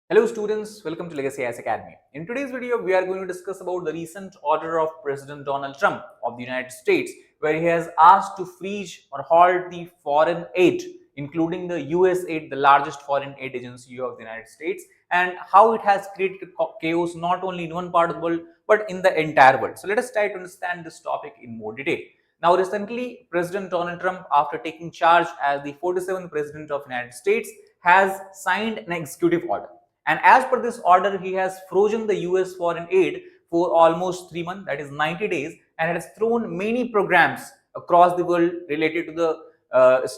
Hello students, welcome to Legacy IAS Academy. In today's video, we are going to discuss about the recent order of President Donald Trump of the United States, where he has asked to freeze or halt the foreign aid, including the US aid, the largest foreign aid agency of the United States, and how it has created chaos not only in one part of the world, but in the entire world. So let us try to understand this topic in more detail. Now, recently, President Donald Trump, after taking charge as the 47th President of the United States, has signed an executive order, and as per this order, he has frozen the US foreign aid for almost 3 months, that is 90 days, and it has thrown many programs across the world related to the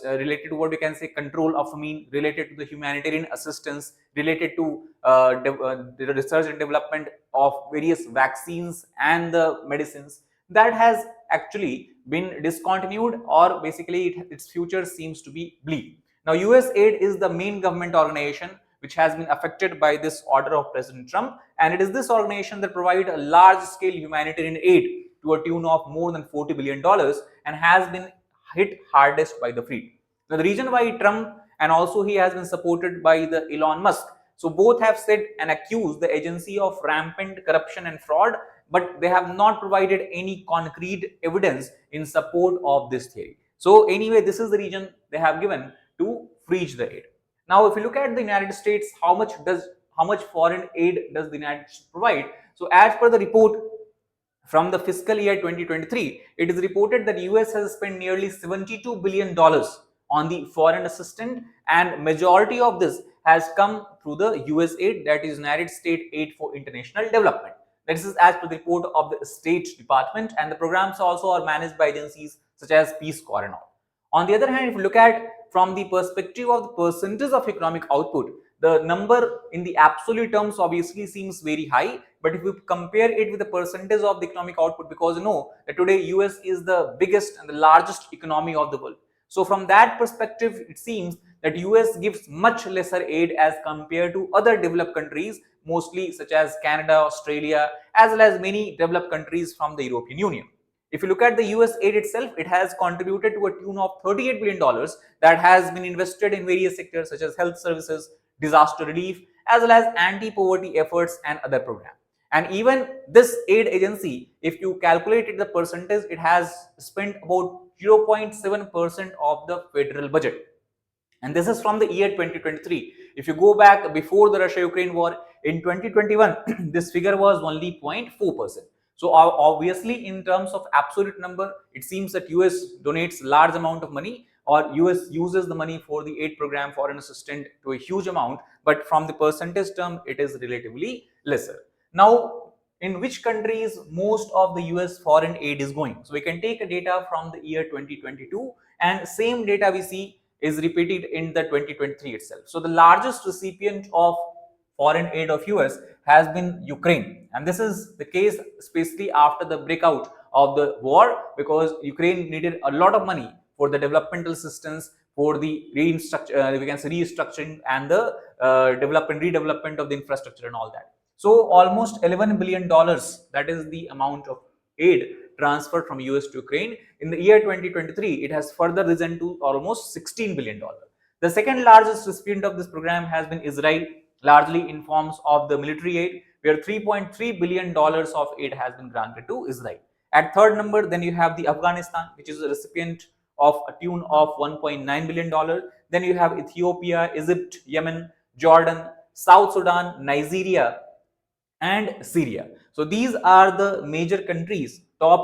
related to what we can say control of famine, related to the humanitarian assistance, related to the research and development of various vaccines and the medicines that has actually been discontinued, or basically its future seems to be bleak. Now, US aid is the main government organization which has been affected by this order of President Trump, and it is this organization that provides a large-scale humanitarian aid to a tune of more than $40 billion and has been hit hardest by the freeze. Now, the reason why Trump, and also he has been supported by the Elon Musk, so both have said and accused the agency of rampant corruption and fraud, but they have not provided any concrete evidence in support of this theory. So anyway, this is the reason they have given to freeze the aid. Now, if you look at the United States, how much foreign aid does the United States provide? So, as per the report from the fiscal year 2023, it is reported that US has spent nearly $72 billion on the foreign assistance, and majority of this has come through the US aid, that is United States Aid for International Development. This is as per the report of the State Department, and the programs also are managed by agencies such as Peace Corps and all. On the other hand, if you look at from the perspective of the percentage of economic output, the number in the absolute terms obviously seems very high, but if you compare it with the percentage of the economic output, because you know that today US is the biggest and the largest economy of the world. So from that perspective, it seems that US gives much lesser aid as compared to other developed countries, mostly such as Canada, Australia, as well as many developed countries from the European Union. If you look at the US aid itself, it has contributed to a tune of $38 billion that has been invested in various sectors such as health services, disaster relief, as well as anti-poverty efforts and other programs. And even this aid agency, if you calculated the percentage, it has spent about 0.7% of the federal budget. And this is from the year 2023. If you go back before the Russia-Ukraine war in 2021, this figure was only 0.4%. So obviously, in terms of absolute number, it seems that US donates large amount of money, or US uses the money for the aid program foreign assistance to a huge amount, but from the percentage term, it is relatively lesser. Now, in which countries most of the US foreign aid is going? So we can take a data from the year 2022, and same data we see is repeated in the 2023 itself. So the largest recipient of foreign aid of US has been Ukraine, and this is the case especially after the breakout of the war, because Ukraine needed a lot of money for the developmental assistance, for the restructuring and the redevelopment of the infrastructure and all that. So almost $11 billion, that is the amount of aid transferred from US to Ukraine. In the year 2023, it has further risen to almost $16 billion. The second largest recipient of this program has been Israel, largely in forms of the military aid, where $3.3 billion of aid has been granted to Israel. At third number, then you have the Afghanistan, which is a recipient of a tune of $1.9 billion. Then you have Ethiopia, Egypt, Yemen, Jordan, South Sudan, Nigeria, and Syria. So these are the major countries,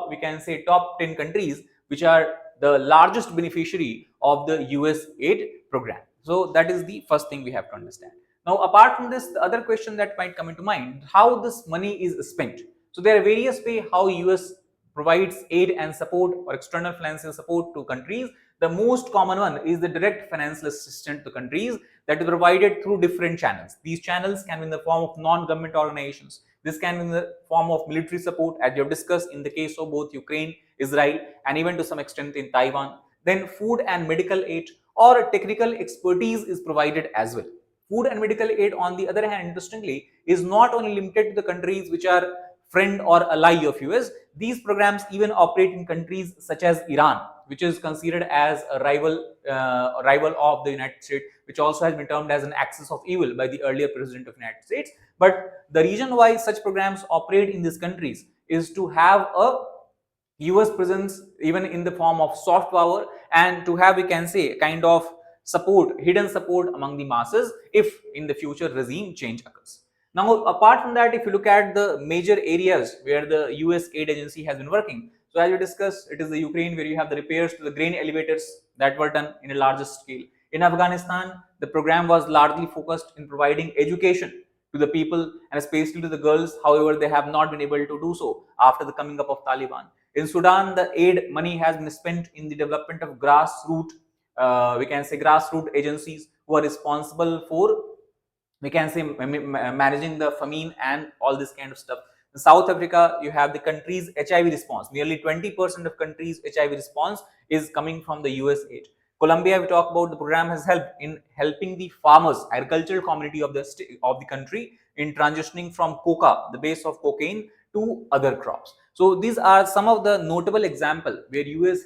we can say top 10 countries, which are the largest beneficiary of the US aid program. So that is the first thing we have to understand. Now, apart from this, the other question that might come into mind, how this money is spent. So there are various ways how US provides aid and support or external financial support to countries. The most common one is the direct financial assistance to countries that is provided through different channels. These channels can be in the form of non-government organizations. This can be in the form of military support, as we have discussed in the case of both Ukraine, Israel, and even to some extent in Taiwan. Then food and medical aid or technical expertise is provided as well. Food and medical aid, on the other hand, interestingly, is not only limited to the countries which are friend or ally of US. These programs even operate in countries such as Iran. which is considered as a rival of the United States, which also has been termed as an axis of evil by the earlier president of the United States. But the reason why such programs operate in these countries is to have a US presence even in the form of soft power, and to have, we can say, kind of support, hidden support among the masses if in the future regime change occurs. Now, apart from that, if you look at the major areas where the US aid agency has been working, so as we discussed, it is the Ukraine where you have the repairs to the grain elevators that were done in a larger scale. In Afghanistan, the program was largely focused in providing education to the people and especially to the girls. However, they have not been able to do so after the coming up of Taliban. In Sudan, the aid money has been spent in the development of we can say grassroots agencies who are responsible for, we can say, managing the famine and all this kind of stuff. In South Africa, you have the country's HIV response. Nearly 20% of country's HIV response is coming from the US aid. Colombia, we talk about, the program has helped in helping the farmers, agricultural community of the country in transitioning from coca, the base of cocaine, to other crops. So these are some of the notable example where US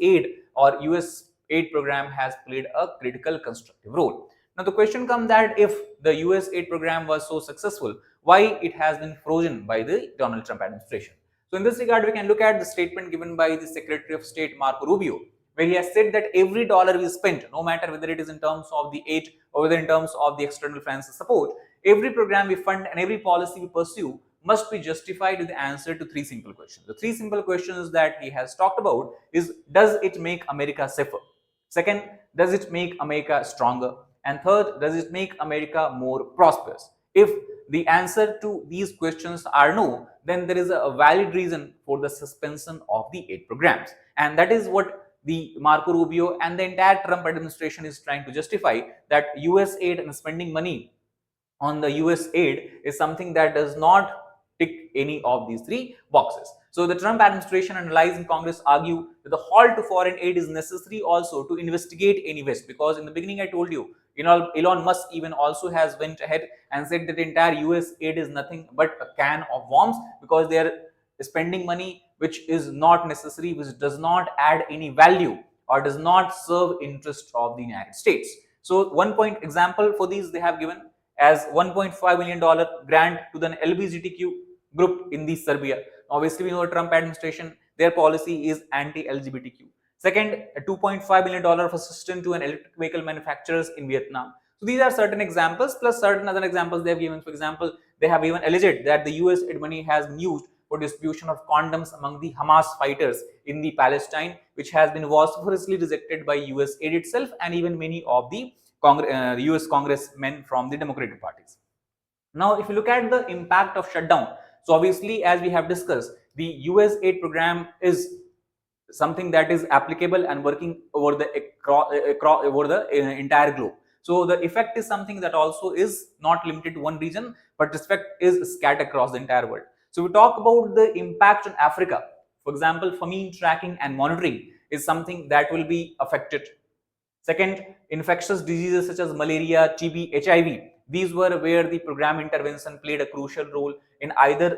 aid or US aid program has played a critical constructive role. Now the question comes that if the US aid program was so successful, why it has been frozen by the Donald Trump administration? So in this regard, we can look at the statement given by the Secretary of State Marco Rubio, where he has said that every dollar we spend, no matter whether it is in terms of the aid or whether in terms of the external financial support, every program we fund and every policy we pursue must be justified with the answer to three simple questions. The three simple questions that he has talked about is, does it make America safer? Second, does it make America stronger? And third, does it make America more prosperous? If the answer to these questions are no, then there is a valid reason for the suspension of the aid programs. And that is what the Marco Rubio and the entire Trump administration is trying to justify, that US aid and spending money on the US aid is something that does not tick any of these three boxes. So the Trump administration and allies in Congress argue that the halt to foreign aid is necessary also to investigate any West, because in the beginning I told you, Elon Musk even also has went ahead and said that the entire US aid is nothing but a can of worms, because they are spending money which is not necessary, which does not add any value or does not serve interest of the United States. So one point example for these they have given as $1.5 million grant to the LGBTQ group in the Serbia. Obviously, we know the Trump administration, their policy is anti-LGBTQ. Second, a $2.5 million of assistance to an electric vehicle manufacturers in Vietnam. So these are certain examples, plus certain other examples they have given. For example, they have even alleged that the US aid money has been used for distribution of condoms among the Hamas fighters in the Palestine, which has been vociferously rejected by US aid itself and even many of the US congressmen from the Democratic parties. Now, if you look at the impact of shutdown, so obviously, as we have discussed, the US aid program is something that is applicable and working over the entire globe. So the effect is something that also is not limited to one region, but this effect is scattered across the entire world. So we talk about the impact on Africa. For example, famine tracking and monitoring is something that will be affected. Second, infectious diseases such as malaria, TB, HIV. These were where the program intervention played a crucial role in either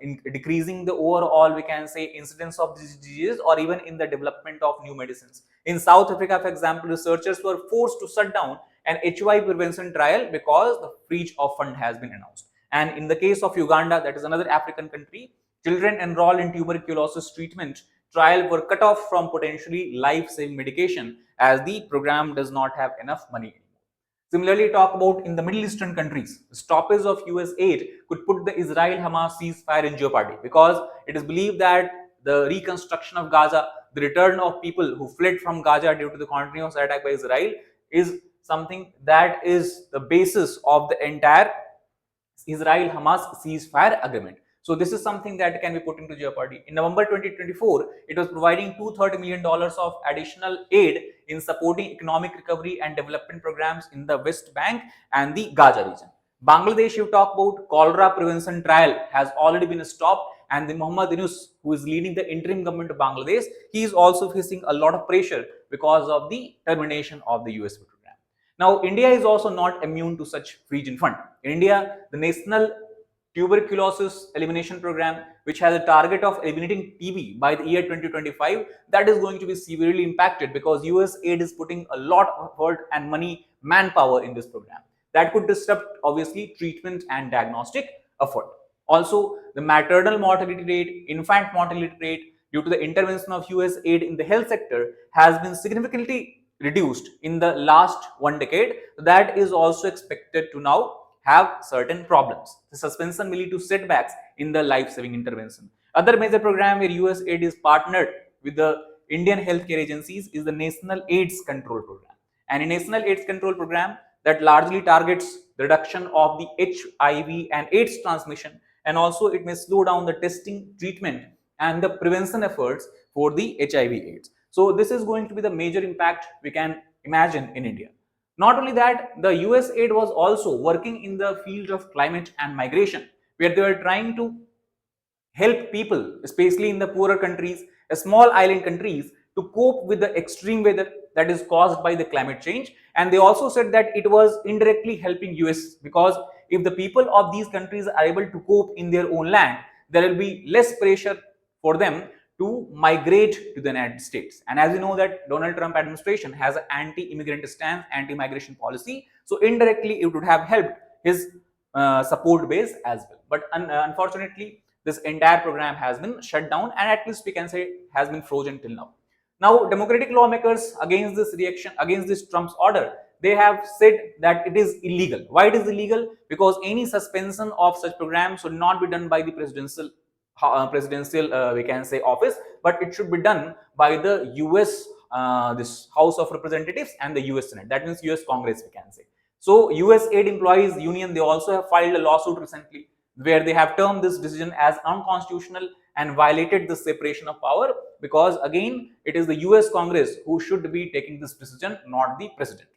in decreasing the overall, we can say, incidence of these diseases or even in the development of new medicines. In South Africa, for example, researchers were forced to shut down an HIV prevention trial because the freeze of fund has been announced. And in the case of Uganda, that is another African country, children enrolled in tuberculosis treatment trial were cut off from potentially life-saving medication as the program does not have enough money anymore. Similarly, talk about in the Middle Eastern countries, the stoppage of US aid could put the Israel-Hamas ceasefire in jeopardy, because it is believed that the reconstruction of Gaza, the return of people who fled from Gaza due to the continuous attack by Israel, is something that is the basis of the entire Israel-Hamas ceasefire agreement. So this is something that can be put into jeopardy. In November 2024, it was providing $230 million of additional aid in supporting economic recovery and development programs in the West Bank and the Gaza region. Bangladesh, you talk about cholera prevention trial has already been stopped, and the Muhammad Yunus, who is leading the interim government of Bangladesh, he is also facing a lot of pressure because of the termination of the US program. Now, India is also not immune to such freeze in fund. In India, the National tuberculosis elimination program, which has a target of eliminating TB by the year 2025, that is going to be severely impacted because US aid is putting a lot of effort and money, manpower in this program. That could disrupt, obviously, treatment and diagnostic effort. Also, the maternal mortality rate, infant mortality rate, due to the intervention of US aid in the health sector, has been significantly reduced in the last 1 decade. That is also expected to now have certain problems. The suspension may lead to setbacks in the life-saving intervention. Other major program where US aid is partnered with the Indian healthcare agencies is the National AIDS Control Program. And in National AIDS Control Program, that largely targets the reduction of the HIV and AIDS transmission, and also it may slow down the testing, treatment, and the prevention efforts for the HIV/AIDS. So this is going to be the major impact we can imagine in India. Not only that, the US aid was also working in the field of climate and migration, where they were trying to help people, especially in the poorer countries, small island countries, to cope with the extreme weather that is caused by the climate change. And they also said that it was indirectly helping US, because if the people of these countries are able to cope in their own land, there will be less pressure for them to migrate to the United States. And as you know that Donald Trump administration has an anti-immigrant stance, anti-migration policy, so indirectly it would have helped his support base as well. But unfortunately, this entire program has been shut down, and at least we can say has been frozen till now. Now, democratic lawmakers against this reaction, against this Trump's order, they have said that it is illegal. Why it is illegal? Because any suspension of such programs should not be done by the presidential we can say office, but it should be done by the US this House of Representatives and the US Senate. That means US Congress, we can say. So US Aid Employees Union, they also have filed a lawsuit recently where they have termed this decision as unconstitutional and violated the separation of power, because again it is the US Congress who should be taking this decision, not the president.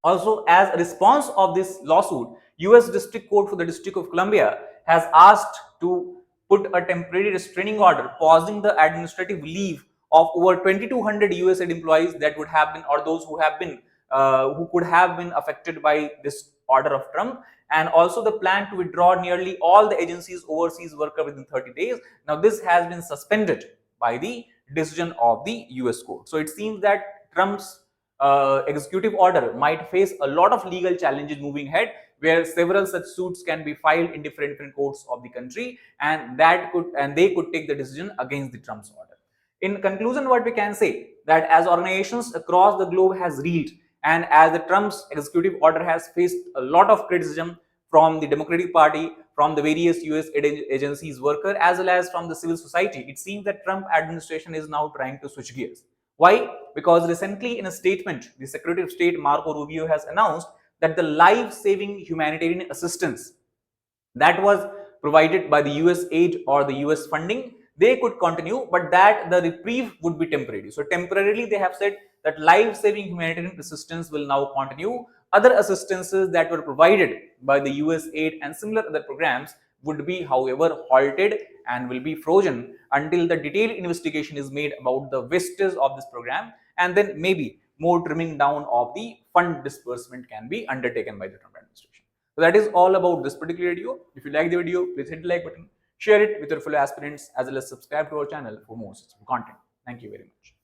Also, as a response of this lawsuit, US District Court for the District of Columbia has asked to put a temporary restraining order pausing the administrative leave of over 2,200 US aid employees that would have been, or those who have been who could have been affected by this order of Trump, and also the plan to withdraw nearly all the agency's overseas worker within 30 days. Now this has been suspended by the decision of the US court. So it seems that Trump's executive order might face a lot of legal challenges moving ahead, where several such suits can be filed in different courts of the country, and they could take the decision against the Trump's order. In conclusion, what we can say, that as organizations across the globe has reeled, and as the Trump's executive order has faced a lot of criticism from the Democratic Party, from the various US agencies worker, as well as from the civil society, it seems that Trump administration is now trying to switch gears. Why? Because recently in a statement, the Secretary of State Marco Rubio has announced that the life-saving humanitarian assistance that was provided by the US aid or the US funding, they could continue, but that the reprieve would be temporary. So temporarily they have said that life-saving humanitarian assistance will now continue. Other assistances that were provided by the US aid and similar other programs would be, however, halted and will be frozen until the detailed investigation is made about the wastage of this program, and then maybe more trimming down of the fund disbursement can be undertaken by the Trump administration. So that is all about this particular video. If you like the video, please hit the like button, share it with your fellow aspirants, as well as subscribe to our channel for more such content. Thank you very much.